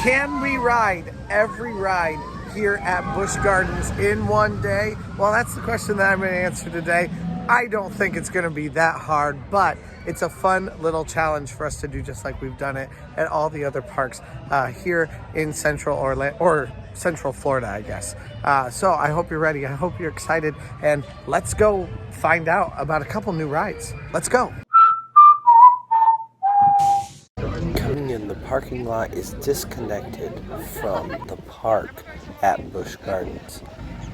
Can we ride every ride here at Busch Gardens in one day? Well, that's the question that I'm going to answer today. I don't think it's going to be that hard, but it's a fun little challenge for us to do, just like we've done it at all the other parks here in Central Orlando, or Central Florida, I guess. So I hope you're ready. I hope you're excited, and let's go find out about a couple new rides. Let's go. Coming in, the parking lot is disconnected from the park at Busch Gardens,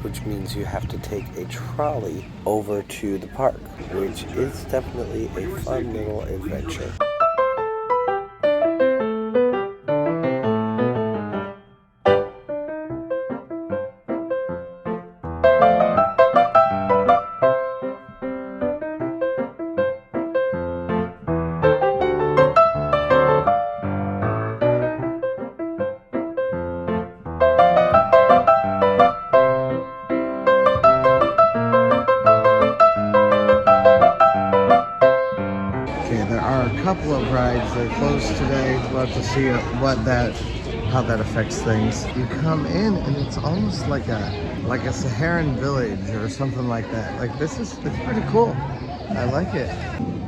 which means you have to take a trolley over to the park, which is definitely a fun little adventure. Couple of rides, they're closed today. We'll have to see how that affects things. You come in and it's almost like a Saharan village or something like that. Like it's pretty cool. I like it.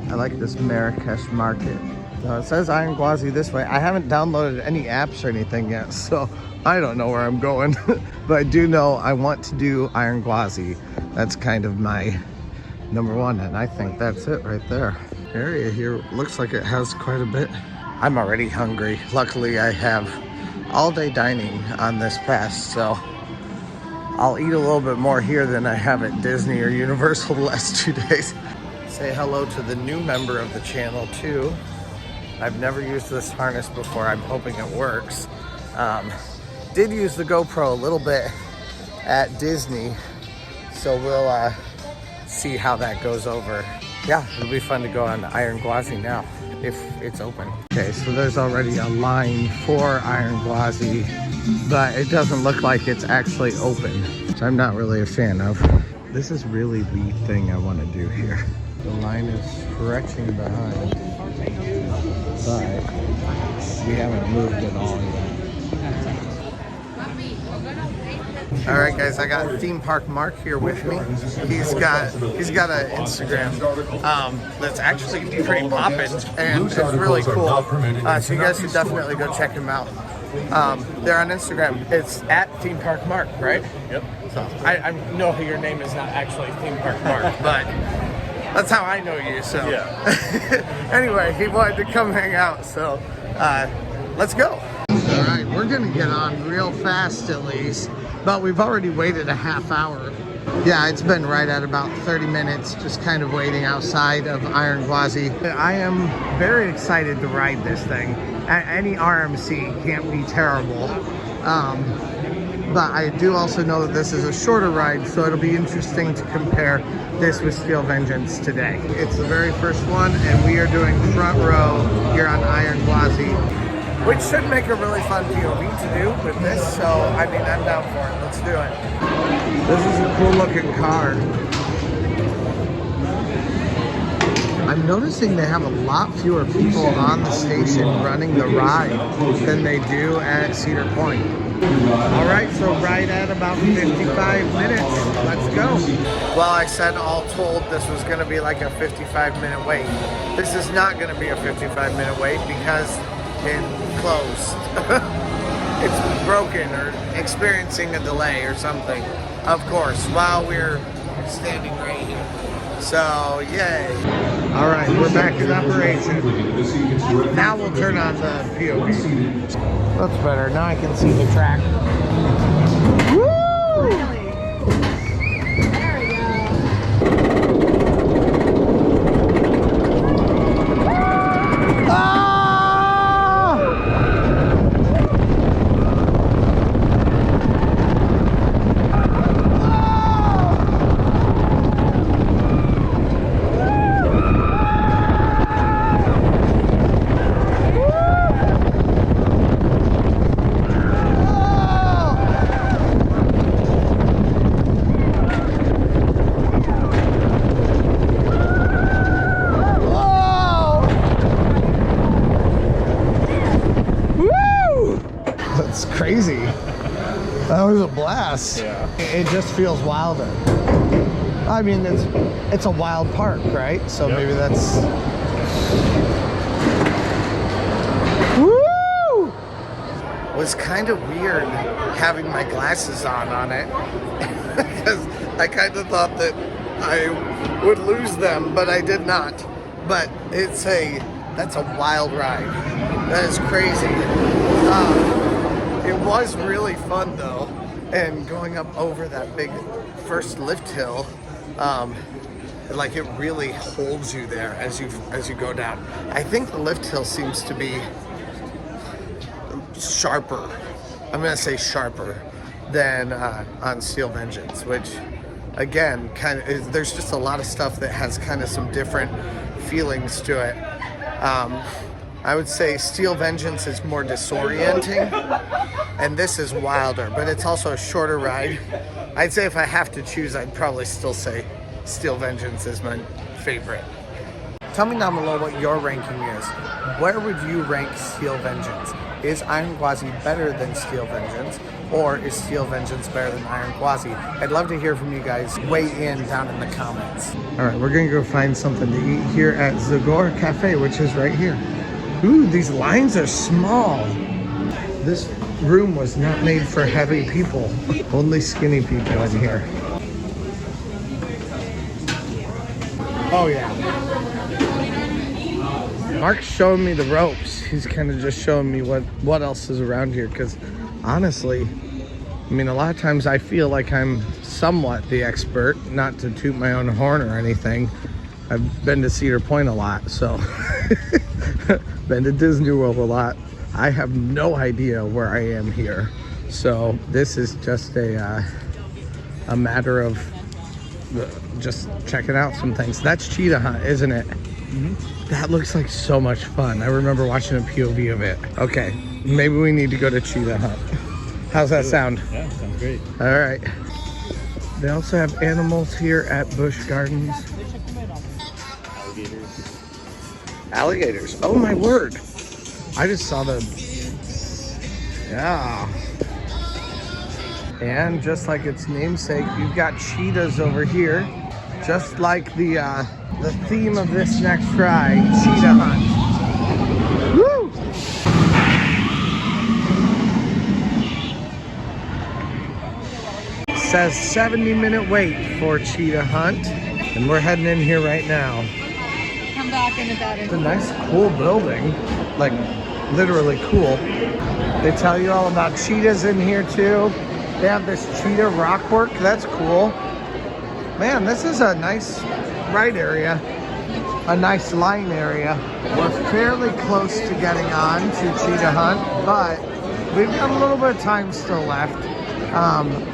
I like this Marrakesh market. It says Iron Gwazi this way. I haven't downloaded any apps or anything yet, so I don't know where I'm going. But I do know I want to do Iron Gwazi. That's kind of my number one, and I think that's it right there. Area here looks like it has quite a bit. I'm already hungry. Luckily, I have all day dining on this pass, so I'll eat a little bit more here than I have at Disney or Universal the last 2 days. Say hello to the new member of the channel too. I've never used this harness before. I'm hoping it works. Did use the GoPro a little bit at Disney, so we'll see how that goes over. Yeah, it'll be fun to go on Iron Gwazi now, if it's open. Okay, so there's already a line for Iron Gwazi, but it doesn't look like it's actually open, which I'm not really a fan of. This is really the thing I want to do here. The line is stretching behind, but we haven't moved at all yet. All right, guys, I got Theme Park Mark here with me. He's got an Instagram that's actually pretty poppin', and it's really cool. So you guys should definitely go check him out. They're on Instagram. It's at Theme Park Mark, right? Yep. So I know your name is not actually Theme Park Mark, but that's how I know you. So yeah. Anyway, he wanted to come hang out, so let's go. All right, we're gonna get on real fast at least. But we've already waited a half hour. Yeah, it's been right at about 30 minutes, just kind of waiting outside of Iron Gwazi. I am very excited to ride this thing. Any RMC can't be terrible. But I do also know that this is a shorter ride, so it'll be interesting to compare this with Steel Vengeance today. It's the very first one, and we are doing front row here on Iron Gwazi, which should make a really fun POV to do with this, so I mean, I'm down for it. Let's do it. This is a cool looking car. I'm noticing they have a lot fewer people on the station running the ride than they do at Cedar Point. All right, so right at about 55 minutes. Let's go. Well, I said all told this was gonna be like a 55-minute wait. This is not gonna be a 55-minute wait because it's closed. It's broken or experiencing a delay or something, of course, while we're standing right here. So, yay. All right, we're back in operation. Now we'll turn on the POV. That's better. Now I can see the track. Woo! Really? There we go. Ah! It's crazy. That was a blast. Yeah. It just feels wilder. I mean, it's a wild park, right? So yep. Maybe that's... Woo! It was kind of weird having my glasses on it. Because I kind of thought that I would lose them, but I did not. But that's a wild ride. That is crazy. It was really fun though, and going up over that big first lift hill, like it really holds you there as you go down. I think the lift hill seems to be sharper. I'm gonna say sharper than on Steel Vengeance, which again there's just a lot of stuff that has kind of some different feelings to it. I would say Steel Vengeance is more disorienting, and this is wilder, but it's also a shorter ride. I'd say if I have to choose, I'd probably still say Steel Vengeance is my favorite. Tell me down below what your ranking is. Where would you rank Steel Vengeance? Is Iron Gwazi better than Steel Vengeance, or is Steel Vengeance better than Iron Gwazi? I'd love to hear from you guys. Weigh in down in the comments. All right, we're gonna go find something to eat here at Zagora Cafe, which is right here. Ooh, these lines are small. This room was not made for heavy people. Only skinny people in here. Oh yeah. Mark's showing me the ropes. He's kind of just showing me what else is around here, because honestly, I mean, a lot of times I feel like I'm somewhat the expert, not to toot my own horn or anything. I've been to Cedar Point a lot, so been to Disney World a lot. I have no idea where I am here. So this is just a matter of just checking out some things. That's Cheetah Hunt, isn't it? Mm-hmm. That looks like so much fun. I remember watching a POV of it. Okay, maybe we need to go to Cheetah Hunt. How's that sound? Yeah, sounds great. All right. They also have animals here at Busch Gardens. Alligators. Alligators. Oh my word. I just saw the... Yeah. And just like its namesake, you've got cheetahs over here. Just like the theme of this next ride, Cheetah Hunt. Woo! It says 70-minute wait for Cheetah Hunt. And we're heading in here right now. Come back in about It's a nice, cool building. Like, literally cool. They tell you all about cheetahs in here too. They have this cheetah rock work. That's cool. Man, this is a nice ride area. A nice line area. We're fairly close to getting on to Cheetah Hunt, but we've got a little bit of time still left.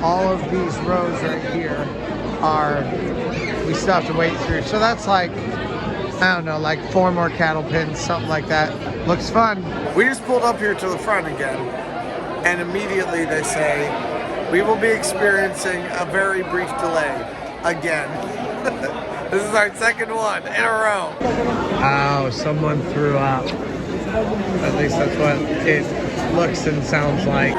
All of these rows right here we still have to wait through. So that's like, I don't know, like 4 more cattle pens, something like that. Looks fun. We just pulled up here to the front again, and immediately they say, we will be experiencing a very brief delay again. This is our second one in a row. Oh, someone threw up. At least that's what it looks and sounds like.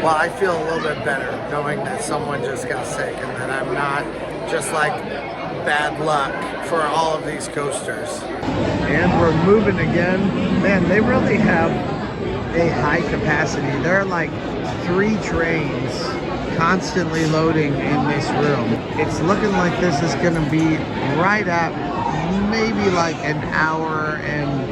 Well, I feel a little bit better knowing that someone just got sick and that I'm not just like bad luck for all of these coasters. And we're moving again. Man, they really have a high capacity. There are like 3 trains constantly loading in this room. It's looking like this is gonna be right at maybe like an hour and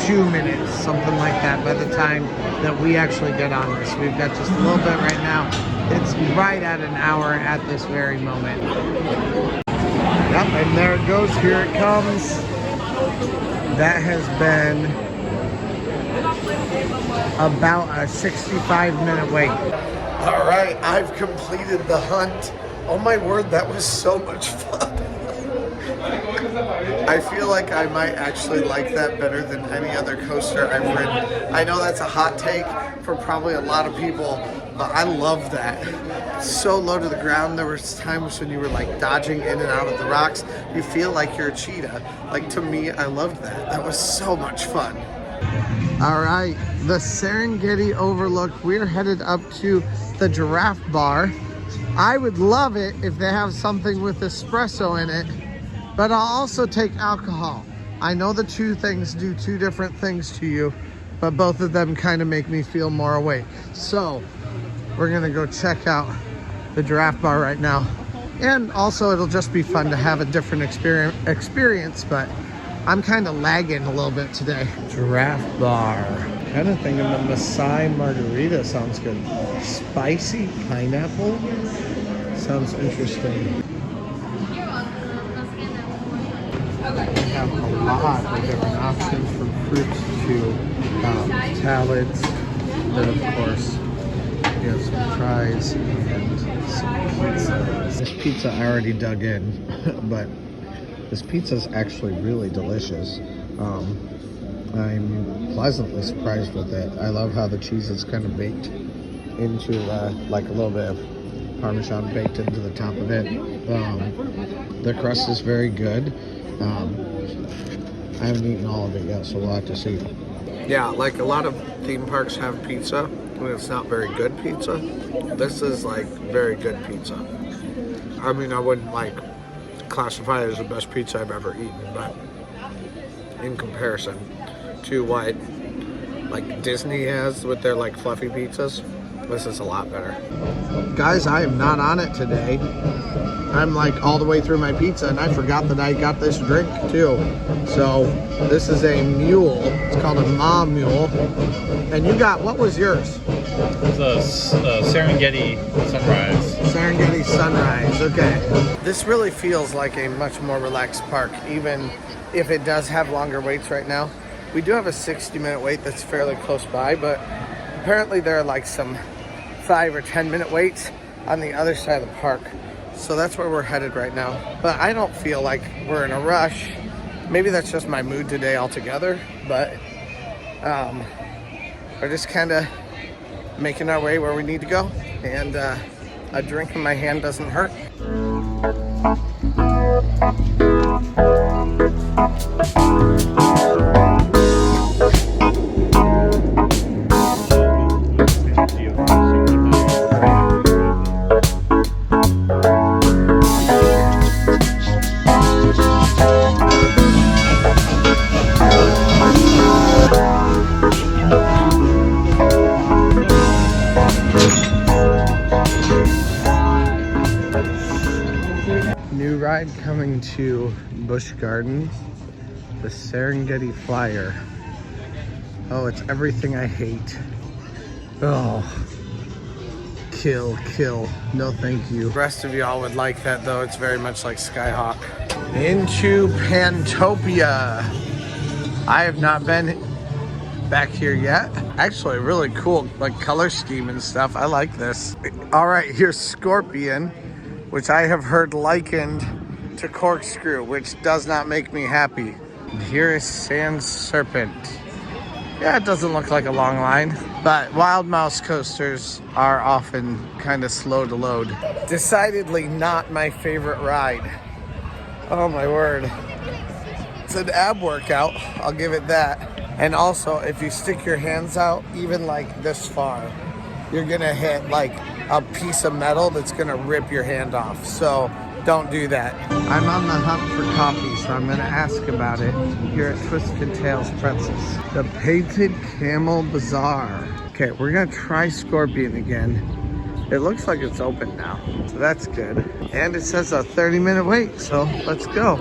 2 minutes, something like that, by the time that we actually get on this. We've got just a little bit right now. It's right at an hour at this very moment. Yep, and there it goes, here it comes. That has been about a 65-minute wait. All right, I've completed the hunt. Oh my word, that was so much fun. I feel like I might actually like that better than any other coaster I've ridden. I know that's a hot take for probably a lot of people, but I love that. So low to the ground. There was times when you were like dodging in and out of the rocks. You feel like you're a cheetah. Like, to me, I loved that. That was so much fun. All right, the Serengeti Overlook. We're headed up to the Giraffe Bar. I would love it if they have something with espresso in it, but I'll also take alcohol. I know the two things do two different things to you, but both of them kind of make me feel more awake. So we're gonna go check out the Giraffe Bar right now. And also it'll just be fun to have a different experience, but I'm kind of lagging a little bit today. Giraffe Bar. Kind of thinking the Maasai Margarita sounds good. Spicy pineapple? Sounds interesting. They have a lot of different options from fruits to salads. Then of course, you have some fries and some pizza. This pizza I already dug in, but this pizza is actually really delicious. I'm pleasantly surprised with it. I love how the cheese is kind of baked into like a little bit of Parmesan baked into the top of it. The crust is very good. I haven't eaten all of it yet, so we'll have to see. Yeah, like a lot of theme parks have pizza, and it's not very good pizza. This is like very good pizza. I mean, I wouldn't like classify it as the best pizza I've ever eaten, but in comparison to what like Disney has with their like fluffy pizzas, this is a lot better. Guys, I am not on it today. I'm like all the way through my pizza and I forgot that I got this drink too. So this is a mule. It's called a Ma Mule. And you got, what was yours? It's a Serengeti Sunrise. Serengeti Sunrise, okay. This really feels like a much more relaxed park, even if it does have longer waits right now. We do have a 60-minute wait that's fairly close by, but apparently there are like some 5 or 10-minute waits on the other side of the park. So that's where we're headed right now. But I don't feel like we're in a rush. Maybe that's just my mood today altogether, but we're just kind of making our way where we need to go. And a drink in my hand doesn't hurt. New ride coming to Busch Gardens, the Serengeti Flyer. Oh, it's everything I hate. Oh, kill, kill, no thank you. The rest of y'all would like that though. It's very much like Skyhawk. Into Pantopia. I have not been back here yet. Actually, really cool like color scheme and stuff. I like this. All right, here's Scorpion, which I have heard likened to Corkscrew, which does not make me happy. Here is Sand Serpent. Yeah, it doesn't look like a long line, but Wild Mouse coasters are often kind of slow to load. Decidedly not my favorite ride. Oh my word. It's an ab workout, I'll give it that. And also, if you stick your hands out, even like this far, you're gonna hit like a piece of metal that's gonna rip your hand off. So don't do that. I'm on the hunt for coffee, so I'm gonna ask about it here at Twisted Tails Pretzels. The Painted Camel Bazaar. Okay, we're gonna try Scorpion again. It looks like it's open now, so that's good. And it says a 30-minute wait, so let's go.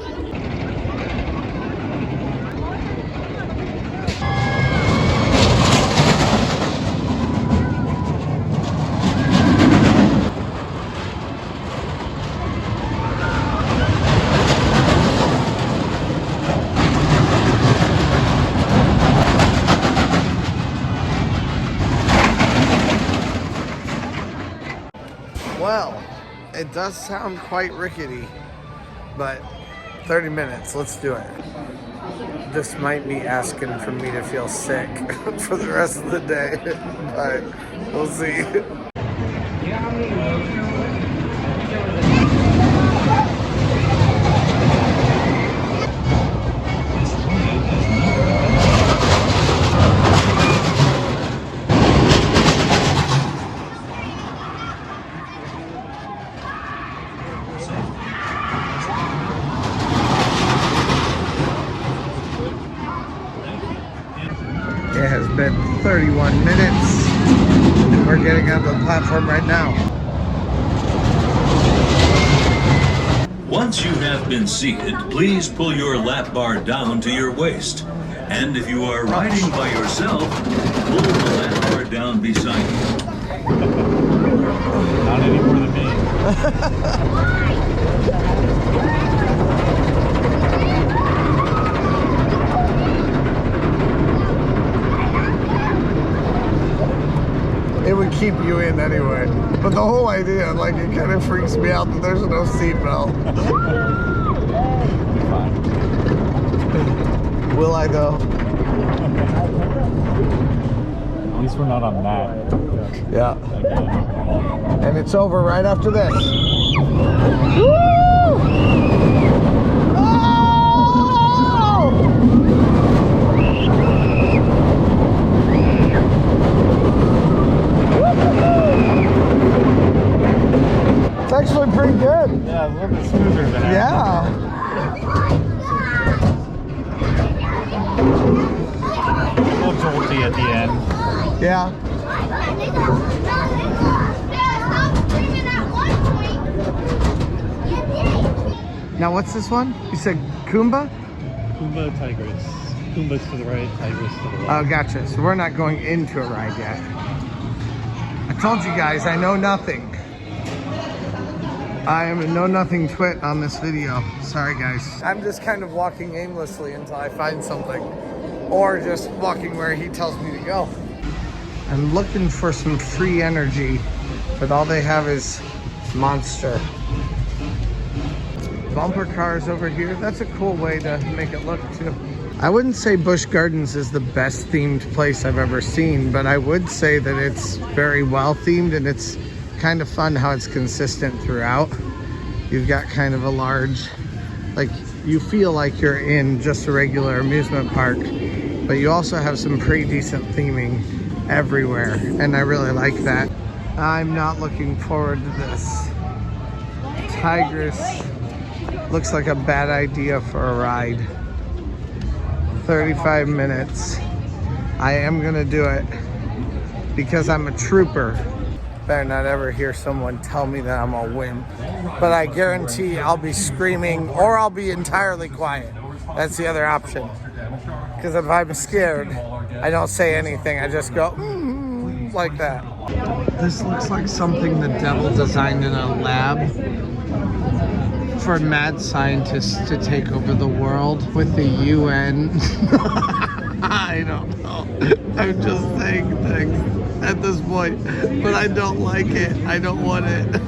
Well, it does sound quite rickety, but 30 minutes, let's do it. This might be asking for me to feel sick for the rest of the day, but we'll see. We're getting on the platform right now. Once you have been seated, please pull your lap bar down to your waist. And if you are riding by yourself, pull the lap bar down beside you. Not any more than me. It would keep you in anyway. But the whole idea, like, it kind of freaks me out that there's no seatbelt. Will I though? At least we're not on that. Yeah. Again. And it's over right after this. Woo! Oh! It's actually pretty good. Yeah, a little bit smoother than Yeah. a little jolty at the end. Yeah. Now what's this one? You said Kumba? Kumba, Tigris. Kumba's to the right, Tigris to the left. Oh, gotcha. So we're not going into a ride yet. I told you guys, I know nothing. I am a know-nothing twit on this video. Sorry, guys. I'm just kind of walking aimlessly until I find something. Or just walking where he tells me to go. I'm looking for some free energy, but all they have is Monster. Bumper cars over here. That's a cool way to make it look too. I wouldn't say Busch Gardens is the best themed place I've ever seen, but I would say that it's very well themed, and it's kind of fun how it's consistent throughout. You've got kind of a large, like, you feel like you're in just a regular amusement park, but you also have some pretty decent theming everywhere, and I really like that. I'm not looking forward to this. Tigris looks like a bad idea for a ride. 35 minutes. I am gonna do it because I'm a trooper. Better not ever hear someone tell me that I'm a wimp. But I guarantee I'll be screaming, or I'll be entirely quiet. That's the other option. Because if I'm scared, I don't say anything. I just go, like that. This looks like something the devil designed in a lab for mad scientists to take over the world with the UN. I don't know. I'm just saying things at this point, but I don't like it. I don't want it.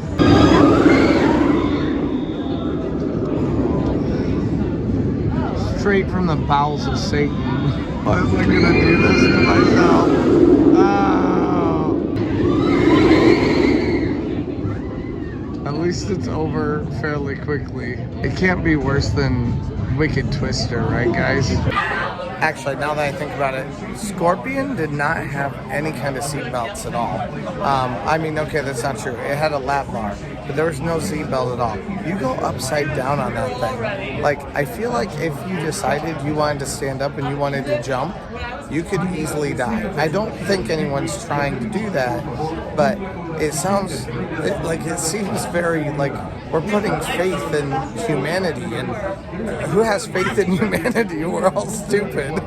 Straight from the bowels of Satan. Why was I gonna do this to myself? At least it's over fairly quickly. It can't be worse than Wicked Twister, right, guys? Actually, now that I think about it, Scorpion did not have any kind of seat belts at all. I mean, okay, that's not true. It had a lap bar, but there was no seat belt at all. You go upside down on that thing. Like, I feel like if you decided you wanted to stand up and you wanted to jump, you could easily die. I don't think anyone's trying to do that, but it sounds like it seems very like we're putting faith in humanity, and who has faith in humanity? We're all stupid.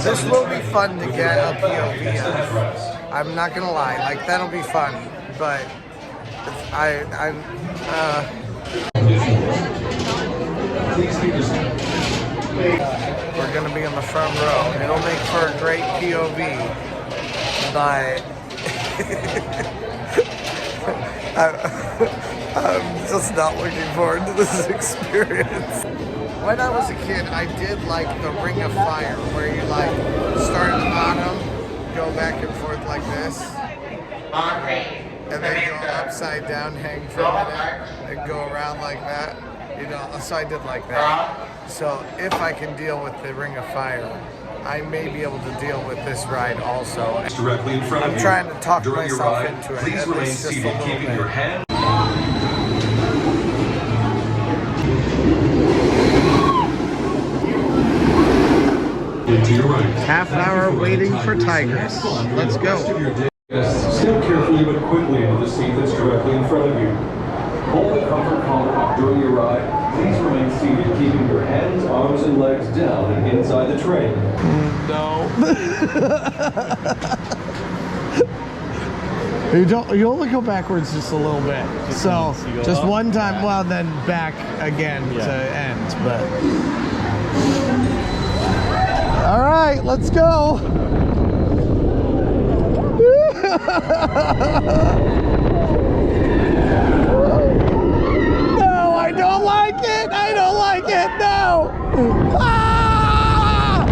This will be fun to get a POV of. I'm not gonna lie, like that'll be fun, but we're gonna be in the front row. It'll make for a great POV, but I'm just not looking forward to this experience. When I was a kid, I did like the Ring of Fire, where you like start at the bottom, go back and forth like this, and then go upside down, hang for a minute, and go around like that. You know, so I did like that. So if I can deal with the Ring of Fire, I may be able to deal with this ride also. Directly in front of I'm you. trying to talk During your myself ride, into it. please At remain least just a seated, little keeping bit. your hand to your right. Half hour waiting for Tigris. Let's go. Step carefully but quickly into the seat that's directly in front of you. Hold the comfort collar during your ride. Please remain seated, keeping your hands, arms, and legs down and inside the train. No. You only go backwards just a little bit. So just one time, well, then back again to end. But all right, let's go. No, I don't like it. I don't like it. No. Ah!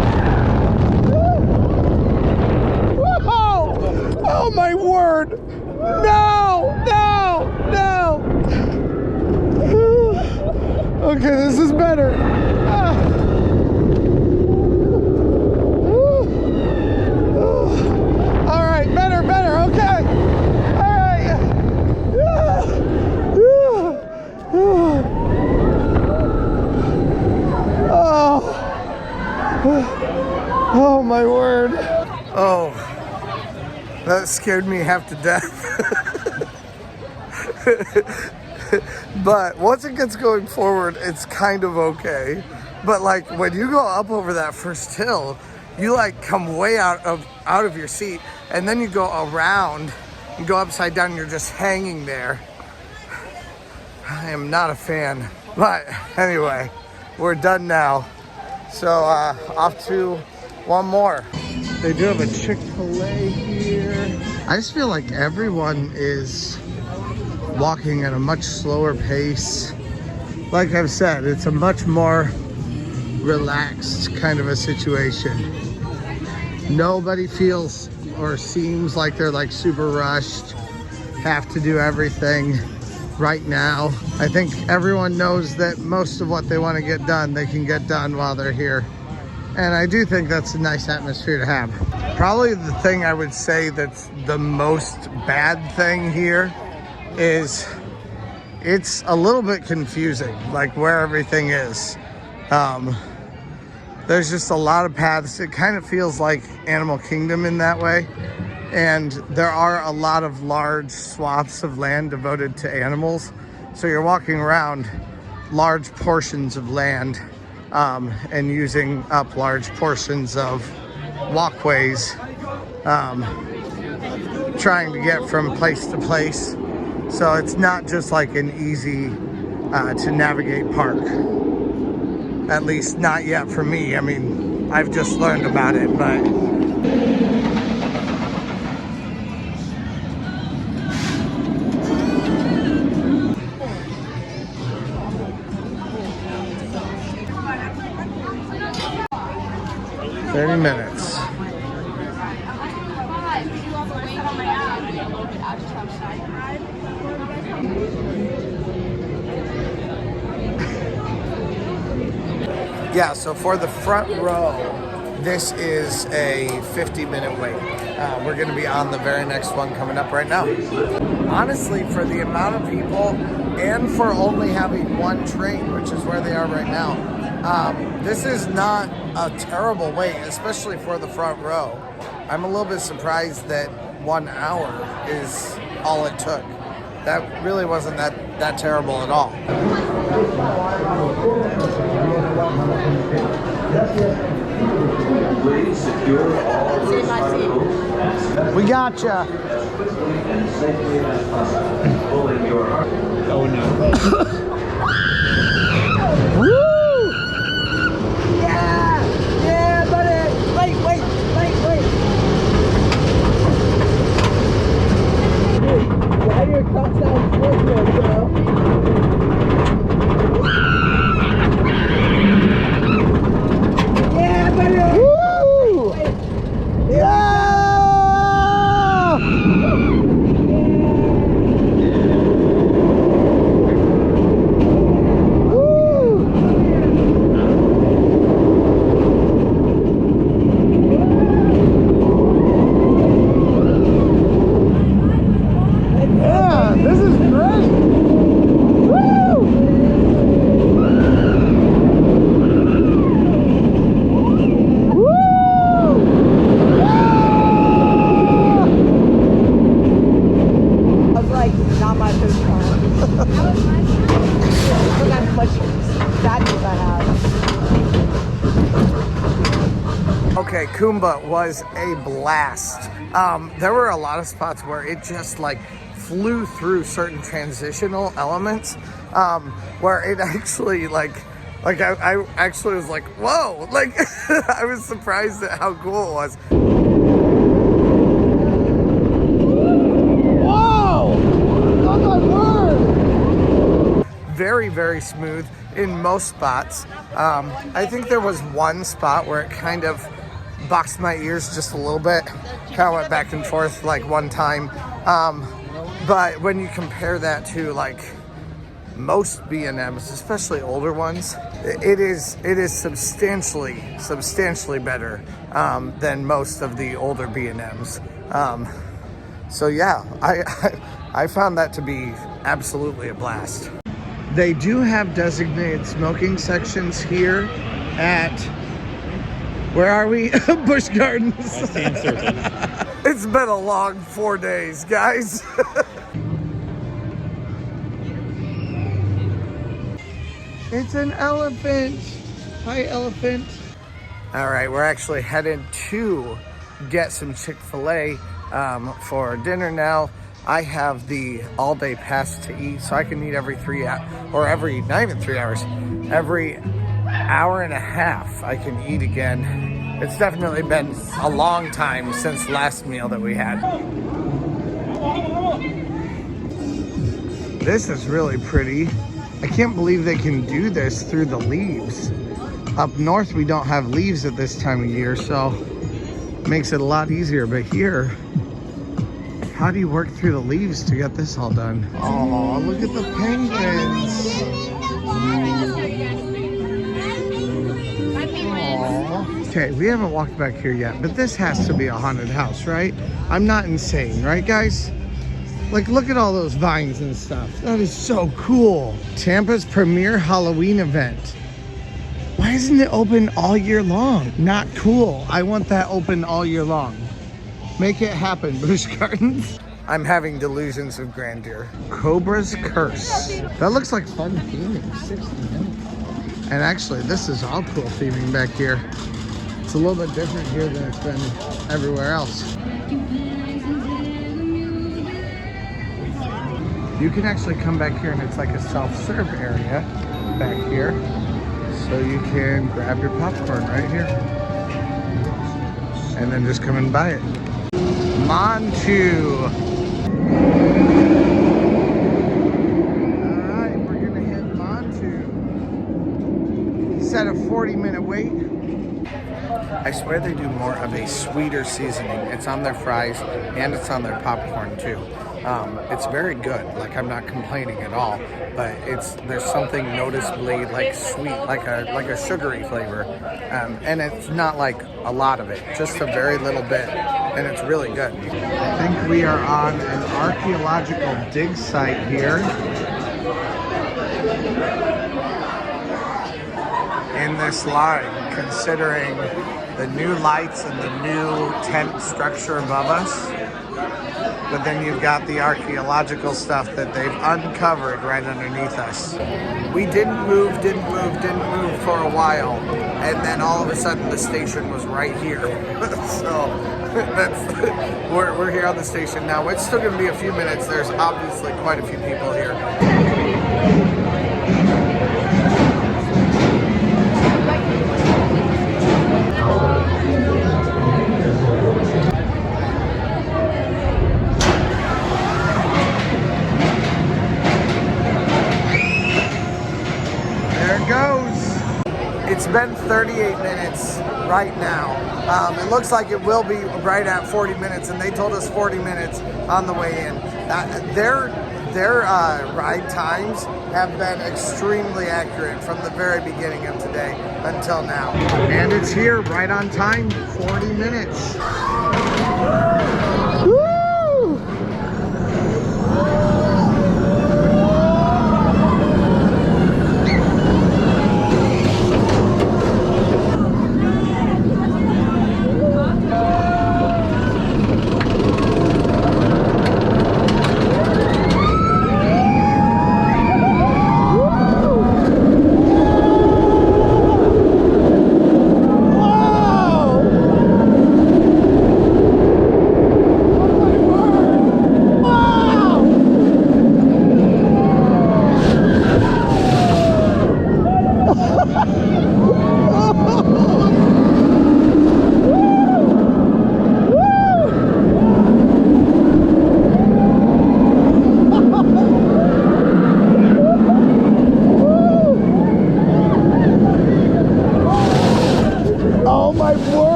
Whoa! Oh my word. No, no, no. Okay, this is better. All right, better, okay. All right. Oh my word. Oh, that scared me half to death. But once it gets going forward, it's kind of okay. But like when you go up over that first hill, you like come way out of your seat, and then you go around and go upside down and you're just hanging there. I am not a fan. But anyway, we're done now. So off to one more. They do have a Chick-fil-A here. I just feel like everyone is walking at a much slower pace. Like I've said, it's a much more relaxed kind of a situation. Nobody feels or seems like they're like super rushed, have to do everything right now. I think everyone knows that most of what they want to get done, they can get done while they're here. And I do think that's a nice atmosphere to have. Probably the thing I would say that's the most bad thing here is it's a little bit confusing, like where everything is. There's just a lot of paths. It kind of feels like Animal Kingdom in that way. And there are a lot of large swaths of land devoted to animals. So you're walking around large portions of land and using up large portions of walkways, trying to get from place to place. So it's not just like an easy to navigate park. At least not yet for me. I mean, I've just learned about it, but... minutes. Yeah, so for the front row, this is a 50-minute wait. We're going to be on the very next one coming up right now. Honestly, for the amount of people and for only having one train, which is where they are right now, this is not a terrible wait, especially for the front row. I'm a little bit surprised that 1 hour is all it took. That really wasn't that terrible at all. Please secure all We gotcha. Oh no. Woo! Yeah, buddy. Wait. Why do your cups sound good, bro? Yeah, buddy. Woo! Yeah! Woo! forgot how much badges I have. Okay, Kumba was a blast. There were a lot of spots where it just like flew through certain transitional elements, where it actually like I actually was like, whoa, like I was surprised at how cool it was. Whoa! Oh my word! Very, very smooth in most spots. I think there was one spot where it kind of boxed my ears just a little bit. Kind of went back and forth like one time. But when you compare that to like most B&Ms, especially older ones, it is substantially better than most of the older B&Ms. So yeah, I found that to be absolutely a blast. They do have designated smoking sections here at, where are we? Busch Gardens. I stay in Serpent. It's been a long 4 days, guys. It's an elephant. Hi, elephant. All right, we're actually headed to get some Chick-fil-A for dinner now. I have the all-day pass to eat, so I can eat every not even 3 hours, every hour and a half I can eat again. It's definitely been a long time since last meal that we had. This is really pretty. I can't believe they can do this through the leaves. Up north, we don't have leaves at this time of year, so it makes it a lot easier. But here, how do you work through the leaves to get this all done? Oh, look at the penguins. Aww. Okay, we haven't walked back here yet, but this has to be a haunted house, right? I'm not insane, right, guys? Like, look at all those vines and stuff. That is so cool. Tampa's premier Halloween event. Why isn't it open all year long? Not cool. I want that open all year long. Make it happen, Busch Gardens. I'm having delusions of grandeur. Cobra's Curse. That looks like fun theming. 60 minutes. And actually, this is all cool theming back here. It's a little bit different here than it's been everywhere else. You can actually come back here and it's like a self-serve area back here. So you can grab your popcorn right here. And then just come and buy it. Montu. Alright, we're gonna hit Montu. He said a 40-minute wait. I swear they do more of a sweeter seasoning. It's on their fries and it's on their popcorn too. It's very good. Like, I'm not complaining at all, but there's something noticeably like sweet, like a sugary flavor, and it's not like a lot of it, just a very little bit, and it's really good. I think we are on an archaeological dig site here in this line, considering the new lights and the new tent structure above us. But then you've got the archaeological stuff that they've uncovered right underneath us. We didn't move for a while, and then all of a sudden the station was right here. So we're here on the station now. It's still gonna be a few minutes. There's obviously quite a few people here. It's been 38 minutes right now. It looks like it will be right at 40 minutes, and they told us 40 minutes on the way in. Their ride times have been extremely accurate from the very beginning of today until now. And it's here right on time, 40 minutes. Woo!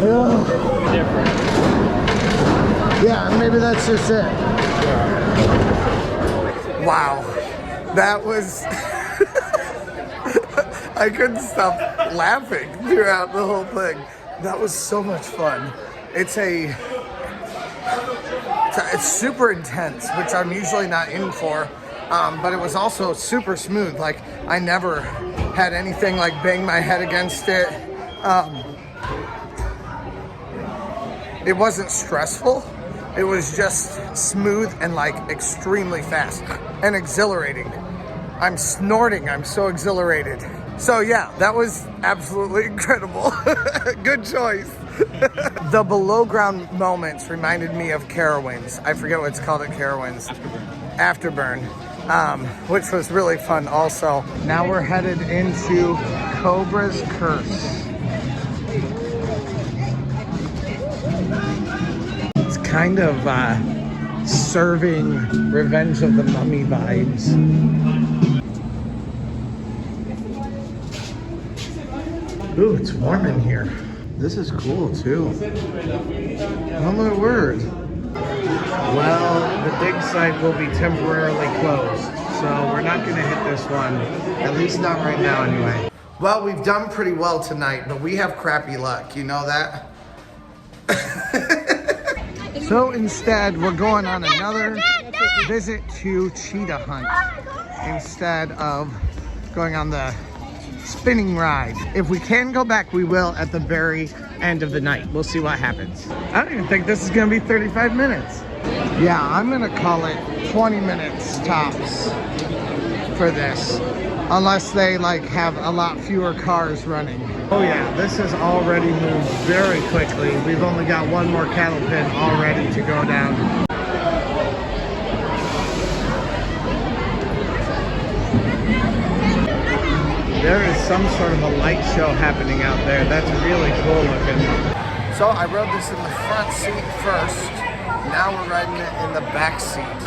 Different. Yeah, maybe that's just it. Wow, that was... I couldn't stop laughing throughout the whole thing. That was so much fun. It's super intense, which I'm usually not in for, but it was also super smooth. Like, I never had anything like bang my head against it. It wasn't stressful. It was just smooth and like extremely fast and exhilarating. I'm snorting, I'm so exhilarated. So yeah, that was absolutely incredible. Good choice. The below ground moments reminded me of Carowinds. I forget what it's called at Carowinds. Afterburn. Which was really fun also. Now we're headed into Cobra's Curse. It's kind of serving Revenge of the Mummy vibes. Ooh, it's warm in here. This is cool too. Oh my word. Well, the dig site will be temporarily closed, so we're not gonna hit this one, at least not right now anyway. Well, we've done pretty well tonight, but we have crappy luck, you know that? So instead, we're going on another visit to Cheetah Hunt instead of going on the spinning ride. If we can go back, we will at the very end of the night. We'll see what happens. I don't even think this is gonna be 35 minutes. Yeah, I'm gonna call it 20 minutes tops for this, unless they like have a lot fewer cars running. Oh yeah, this has already moved very quickly. We've only got one more cattle pin all ready to go down. There is some sort of a light show happening out there. That's really cool looking. So I rode this in the front seat first. Now we're riding it in the back seat,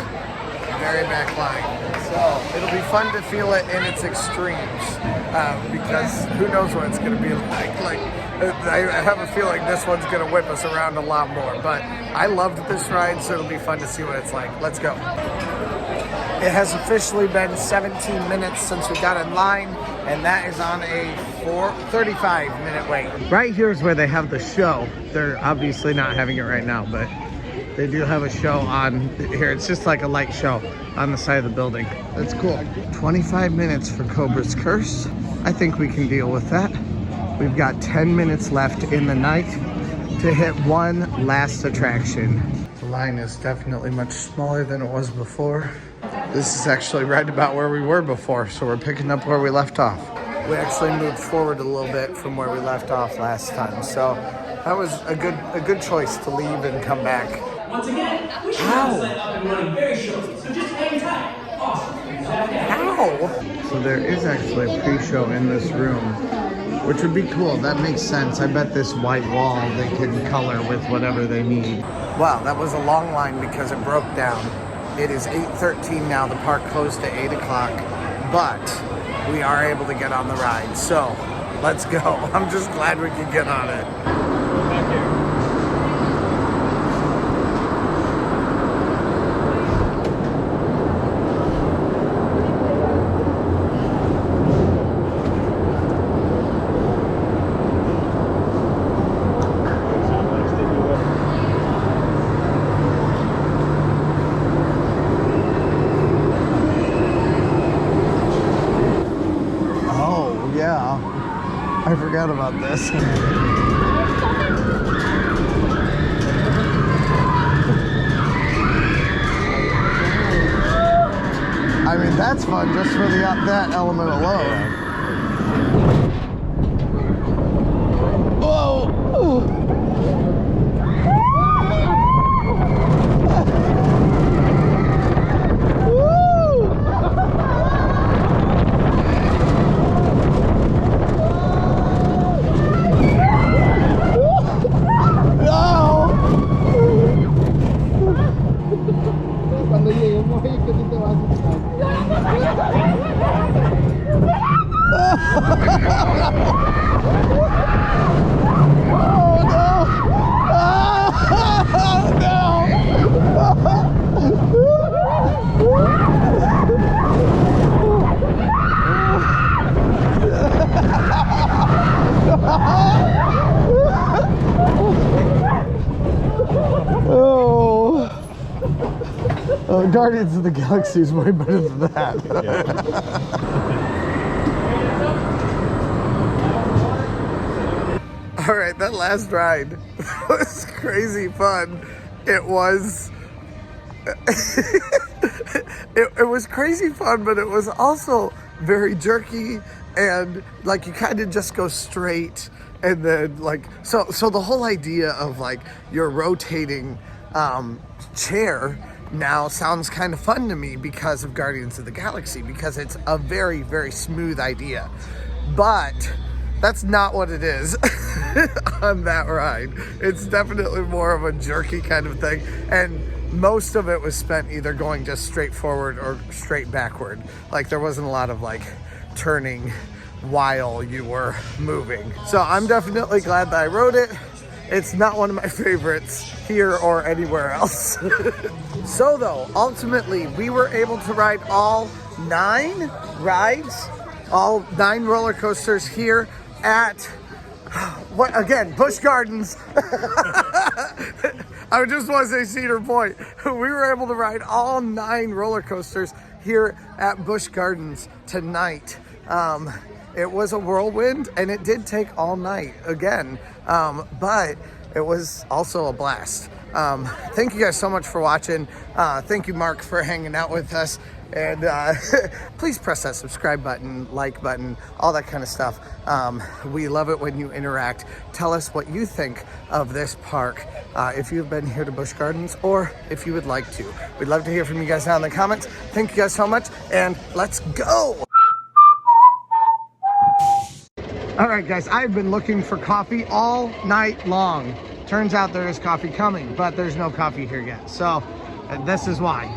very back line. So it'll be fun to feel it in its extremes, because who knows what it's going to be like. I have a feeling this one's going to whip us around a lot more. But I loved this ride, so it'll be fun to see what it's like. Let's go. It has officially been 17 minutes since we got in line, and that is on a 35-minute wait. Right here is where they have the show. They're obviously not having it right now, but they do have a show on here. It's just like a light show on the side of the building. That's cool. 25 minutes for Cobra's Curse. I think we can deal with that. We've got 10 minutes left in the night to hit one last attraction. The line is definitely much smaller than it was before. This is actually right about where we were before, so we're picking up where we left off. We actually moved forward a little bit from where we left off last time, so that was a good choice to leave and come back. Once again, we should have set up and running very shortly, so just hang tight. Awesome. Ow! So there is actually a pre-show in this room, which would be cool. That makes sense. I bet this white wall they can color with whatever they need. Wow, that was a long line because it broke down. It is 8:13 now. The park closed at 8 o'clock, but we are able to get on the ride. So let's go. I'm just glad we could get on it. I forgot about this. I mean, that's fun just for that element alone. Whoa! Oh, Guardians of the Galaxy is way better than that. All right, that last ride was crazy fun. It was it was crazy fun, but it was also very jerky, and like you kind of just go straight, and then like so the whole idea of like your rotating chair now sounds kind of fun to me because of Guardians of the Galaxy, because it's a very, very smooth idea. But that's not what it is on that ride. It's definitely more of a jerky kind of thing. And most of it was spent either going just straight forward or straight backward. Like there wasn't a lot of like turning while you were moving. So I'm definitely glad that I rode it. It's not one of my favorites here or anywhere else. So though, ultimately, we were able to ride all 9 rides, all 9 roller coasters here at, what again, Busch Gardens. I just want to say Cedar Point. We were able to ride all 9 roller coasters here at Busch Gardens tonight. It was a whirlwind, and it did take all night again, but it was also a blast. Thank you guys so much for watching. Thank you, Mark, for hanging out with us. And please press that subscribe button, like button, all that kind of stuff. We love it when you interact. Tell us what you think of this park, if you've been here to Busch Gardens, or if you would like to. We'd love to hear from you guys down in the comments. Thank you guys so much, and let's go! All right, guys, I've been looking for coffee all night long. Turns out there is coffee coming, but there's no coffee here yet. So this is why.